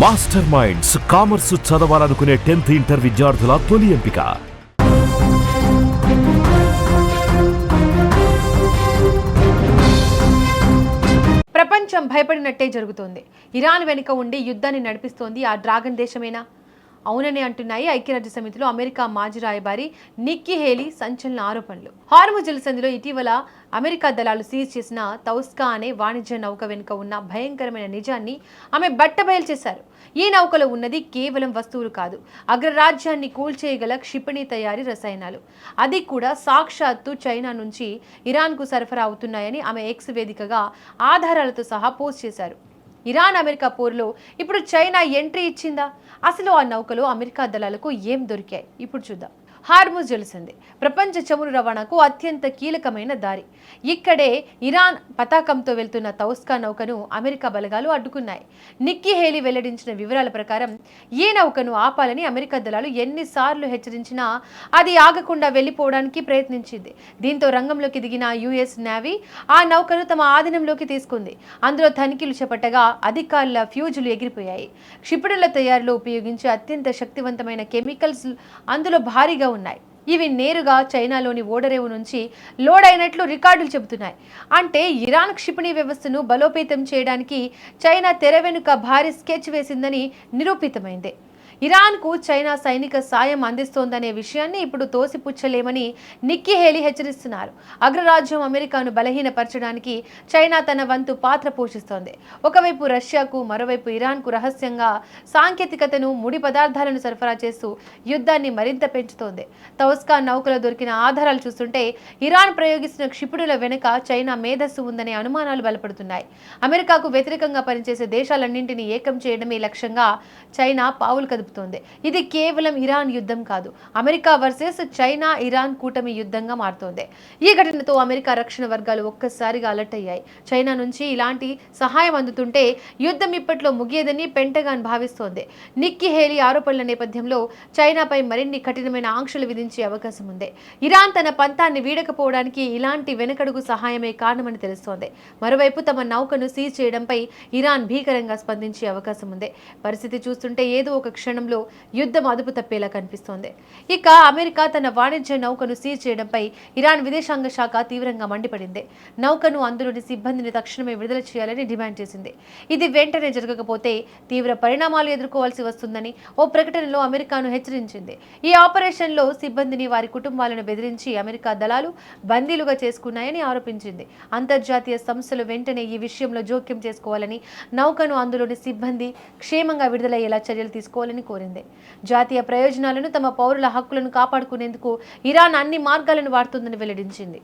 Master minds commerce చదవాలనుకునే 10th inter విద్యార్థుల తొలి ఎంపిక. ప్రపంచం భయపడినట్టే జరుగుతోంది. ఇరాన్ వెనుక ఉండి యుద్ధాన్ని నడిపిస్తోంది ఆ డ్రాగన్ దేశమేనా? అవునని అంటున్నాయి ఐక్యరాజ్య సమితిలో అమెరికా మాజీ రాయబారి నిక్కీ హేలీ సంచలన ఆరోపణలు. హార్ముజ్ జలసంధిలో ఇటీవల అమెరికా దళాలు సీజ్ చేసిన తౌస్కా అనే వాణిజ్య నౌక వెనుక ఉన్న భయంకరమైన నిజాన్ని ఆమె బట్టబయలు చేశారు. ఈ నౌకలో ఉన్నది కేవలం వస్తువులు కాదు, అగ్రరాజ్యాన్ని కూల్చేయగల క్షిపణి తయారీ రసాయనాలు. అది కూడా సాక్షాత్తు చైనా నుంచి ఇరాన్కు సరఫరా అవుతున్నాయని ఆమె ఎక్స్ వేదికగా ఆధారాలతో సహా పోస్ట్ చేశారు. ఇరాన్ అమెరికా పోరులో ఇప్పుడు చైనా ఎంట్రీ ఇచ్చిందా? అసలు ఆ నౌకలో అమెరికా దళాలకు ఏం దొరికాయి? ఇప్పుడు చూద్దాం. హార్ముజ్ జలసంధి ప్రపంచ చమురు రవాణాకు అత్యంత కీలకమైన దారి. ఇక్కడే ఇరాన్ పతాకంతో వెళ్తున్న తౌస్కా నౌకను అమెరికా బలగాలు అడ్డుకున్నాయి. నిక్కీ హేలీ వెల్లడించిన వివరాల ప్రకారం ఈ నౌకను ఆపాలని అమెరికా దళాలు ఎన్నిసార్లు హెచ్చరించినా అది ఆగకుండా వెళ్లిపోవడానికి ప్రయత్నించింది. దీంతో రంగంలోకి దిగిన యుఎస్ నేవీ ఆ నౌకను తమ ఆధీనంలోకి తీసుకుంది. అందులో తనిఖీలు చేపట్టగా అధికారుల ఫ్యూజులు ఎగిరిపోయాయి. క్షిపణుల తయారీలో ఉపయోగించే అత్యంత శక్తివంతమైన కెమికల్స్ అందులో భారీగా ఉన్నాయి. ఇవి నేరుగా చైనాలోని ఓడరేవు నుంచి లోడ్ అయినట్లు రికార్డులు చెబుతున్నాయి. అంటే ఇరాన్ క్షిపణి వ్యవస్థను బలోపేతం చేయడానికి చైనా తెర వెనుక భారీ స్కెచ్ వేసిందని నిరూపితమైంది. ఇరాన్కు చైనా సైనిక సాయం అందిస్తోందనే విషయాన్ని ఇప్పుడు తోసిపుచ్చలేమని నిక్కీ హేలీ హెచ్చరిస్తున్నారు. అగ్రరాజ్యం అమెరికాను బలహీనపరచడానికి చైనా తన వంతు పాత్ర పోషిస్తోంది. ఒకవైపు రష్యాకు, మరోవైపు ఇరాన్కు రహస్యంగా సాంకేతికతను, ముడి పదార్థాలను సరఫరా చేస్తూ యుద్ధాన్ని మరింత పెంచుతోంది. తౌస్కా నౌకలో దొరికిన ఆధారాలు చూస్తుంటే ఇరాన్ ప్రయోగిస్తున్న క్షిపణుల వెనుక చైనా మేధస్సు ఉందనే అనుమానాలు బలపడుతున్నాయి. అమెరికాకు వ్యతిరేకంగా పనిచేసే దేశాలన్నింటినీ ఏకం చేయడమే లక్ష్యంగా చైనా పావులు కదుపుతోంది. ఇది కేవలం ఇరాన్ యుద్ధం కాదు, అమెరికా వర్సెస్ చైనా ఇరాన్ కూటమి యుద్ధంగా మారుతోంది. ఈ ఘటనతో అమెరికా రక్షణ వర్గాలు ఒక్కసారిగా అలర్ట్ అయ్యాయి. చైనా నుంచి ఇలాంటి సహాయం అందుతుంటే యుద్ధం ఇప్పట్లో ముగియదని పెంటగాన్ భావిస్తోంది. నిక్కీ హేలీ ఆరోపణల నేపథ్యంలో చైనాపై మరిన్ని కఠినమైన ఆంక్షలు విధించే అవకాశం ఉంది. ఇరాన్ తన పంతాన్ని వీడకపోవడానికి ఇలాంటి వెనకడుగు సహాయమే కారణమని తెలుస్తోంది. మరోవైపు తమ నౌకను సీజ్ చేయడంపై ఇరాన్ భీకరంగా స్పందించే అవకాశం ఉంది. పరిస్థితి చూస్తుంటే ఏదో ఒక క్షణంలో యుద్ధం అదుపు తప్పేలా కనిపిస్తోంది. ఇక అమెరికా తన వాణిజ్య నౌకను సీజ్ చేయడంపై ఇరాన్ విదేశాంగ శాఖ తీవ్రంగా మండిపడింది. నౌకను, అందులోని సిబ్బందిని తక్షణమే విడుదల చేయాలని డిమాండ్ చేసింది. ఇది వెంటనే జరగకపోతే తీవ్ర పరిణామాలు ఎదుర్కోవాల్సి వస్తుందని ఓ ప్రకటనలో అమెరికాను హెచ్చరించింది. ఈ ఆపరేషన్లో సిబ్బందిని, వారి కుటుంబాలను బెదిరించి అమెరికా దళాలు బందీలుగా చేసుకున్నాయని ఆరోపించింది. అంతర్జాతీయ సంస్థలు వెంటనే ఈ విషయంలో జోక్యం చేసుకోవాలని, నౌకను, అందులోని సిబ్బంది క్షేమంగా విడుదలయ్యేలా చర్యలు తీసుకోవాలని కోరింది. జాతీయ ప్రయోజనాలను, తమ పౌరుల హక్కులను కాపాడుకునేందుకు ఇరాన్ అన్ని మార్గాలను వాడుతుందని వెల్లడించింది.